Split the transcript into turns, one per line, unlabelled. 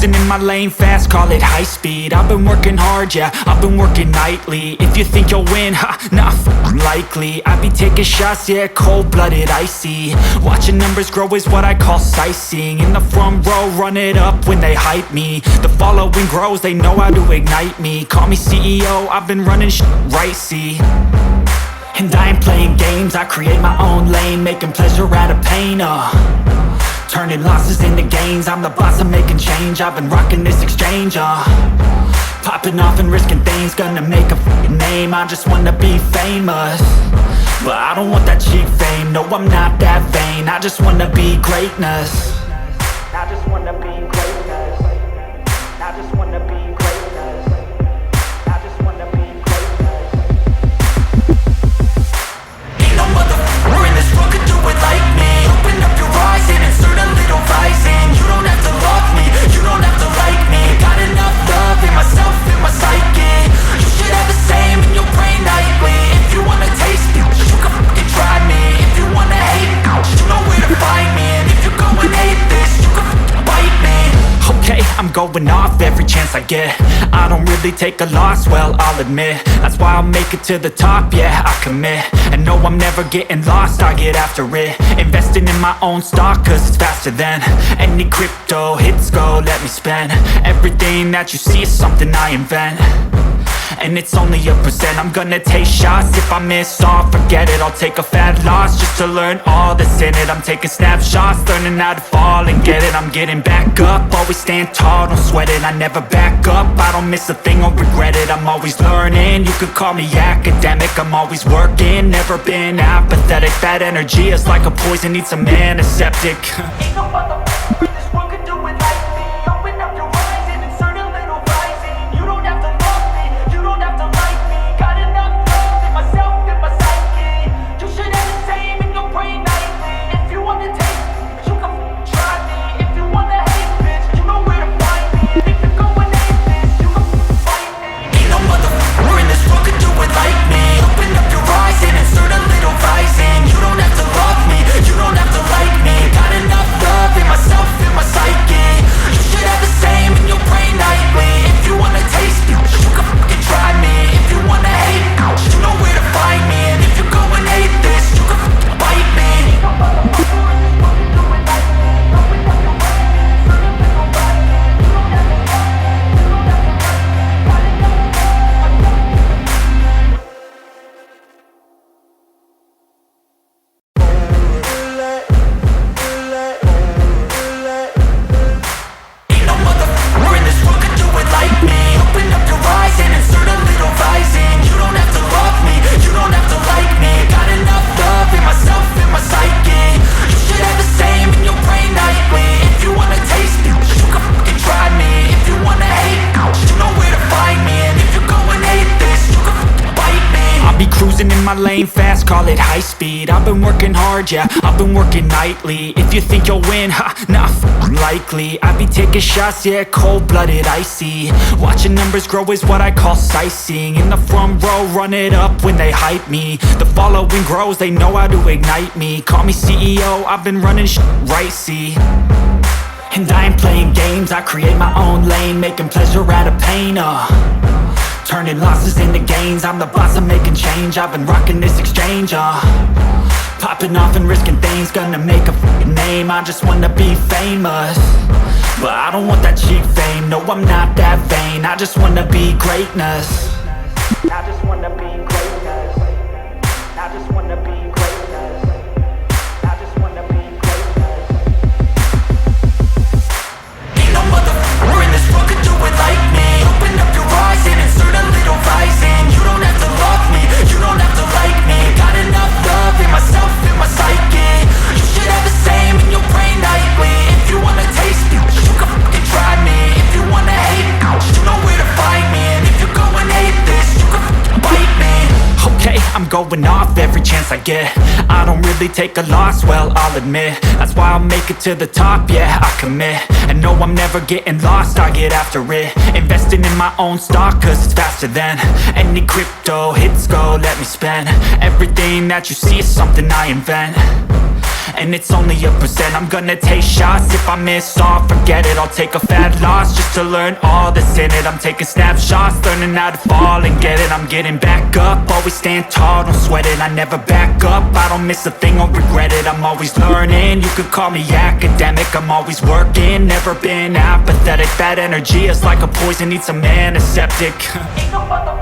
cruising in my lane fast, call it high speed. I've been working hard, yeah, I've been working nightly. If you think you'll win, ha, nah, likely. I be taking shots, yeah, cold-blooded, icy. Watching numbers grow is what I call sightseeing. In the front row, run it up when they hype me. The following grows, they know how to ignite me. Call me CEO, I've been running right, see. And I ain't playing games, I create my own lane, making pleasure out of pain, turning losses into gains, I'm the boss, I'm making change. I've been rocking this exchange, popping off and risking things, gonna make a f***ing name. I just wanna be famous, but I don't want that cheap fame. No, I'm not that vain, I just wanna be greatness. I just wanna be greatness. I just wanna be greatness. I just wanna be greatness. Ain't no motherfucker in this world could do it like me. Open up your eyes and insert a little vice in. You don't have to love me, you don't have to like me. Got enough love in myself, in my psyche. You should have the same in your brain nightly. If you wanna taste it, you can fucking try me. If you wanna hate me, you know where to find me. And if you're going hate this, you can fucking bite me. Okay, I'm going off every chance I get. I don't really take a loss, well, I'll admit. That's why I'll make it to the top, yeah, I commit. And no, I'm never getting lost, I get after it. Investing in my own stock, cause it's faster than any crypto hits go, let me spend. Everything that you see is something I invent, and it's only a percent. I'm gonna take shots, if I miss all, forget it. I'll take a fat loss just to learn all that's in it. I'm taking snapshots, learning how to fall and get it. I'm getting back up, always stand tall, don't sweat it. I never back up, I don't miss a thing or regret it. I'm always learning, you could call me academic. I'm always working, never been apathetic. That energy is like a poison, needs some antiseptic. Ain't no motherfucker in this world could do it like me. Open up your eyes and insert a little vice in. You don't have to love me, you don't have to like me. Got enough love in myself, in my psyche. You should have the same in your brain nightly. If you wanna taste me, you can f***ing try me. If you wanna hate bitch, you know where to find me. And if you're going hate this, you can f***ing fight me. Ain't no motherfucker in this world could do it like me. Open up your eyes and insert a little vice in. You don't have to love me, you don't have to like me. Got enough love in myself, in my psyche. You should have the same in your brain nightly. If you wanna taste me, you can fucking try me. If you wanna hate me, you know where to find me. And if you're going hate this, you can fucking bite me. Ain't no motherfucker in this world could do it like me. Open up your eyes and insert a little vice in. You don't have to love me, you don't have to like me. Got enough love in myself, in my psyche. You should have the same in your brain nightly. If you wanna taste me, you can fucking try me. If you wanna hate me, you know where to find me. And if you're going hate this, you can fucking bite me. I'll be cruising in my lane fast, call it high speed. I've been working hard, yeah, I've been working nightly. If you think you'll win, ha, nah, likely. I be taking shots, yeah, cold-blooded, icy. Watching numbers grow is what I call sightseeing. In the front row, run it up when they hype me. The following grows, they know how to ignite me. Call me CEO, I've been running right, see. And I ain't playing games, I create my own lane, making pleasure out of pain, turning losses into gains, I'm the boss, I'm making change. I've been rocking this exchange, popping off and risking things, gonna make a f***ing name. I just wanna be famous, but I don't want that cheap fame. No, I'm not that vain, I just wanna be greatness. I just wanna be greatness. I just wanna be greatness. I just wanna be greatness. Ain't no motherfucker in this world could do it like me. Open up your eyes and insert a little vice in. You don't have to love me, you don't have to like me. Got enough love in myself, in my psyche. You should have the same in your brain nightly. If you wanna taste me, you can fucking try me. If you wanna hate me, you know where to find me. And if you're going hate this, you can fucking bite me. Okay, I'm going off every chance I get. I don't really take a loss, well, I'll admit. That's why I'll make it to the top, yeah, I commit. And no, I'm never getting lost, I get after it. Investing in my own stock, cause it's faster than any crypto hits go, let me spend. Everything that you see is something I invent, and it's only a percent. I'm gonna take shots, if I miss all, forget it. I'll take a fat loss just to learn all that's in it. I'm taking snapshots, learning how to fall and get it. I'm getting back up, always stand tall, don't sweat it. I never back up, I don't miss a thing or regret it. I'm always learning, you could call me academic. I'm always working, never been apathetic. That energy is like a poison, needs a antiseptic.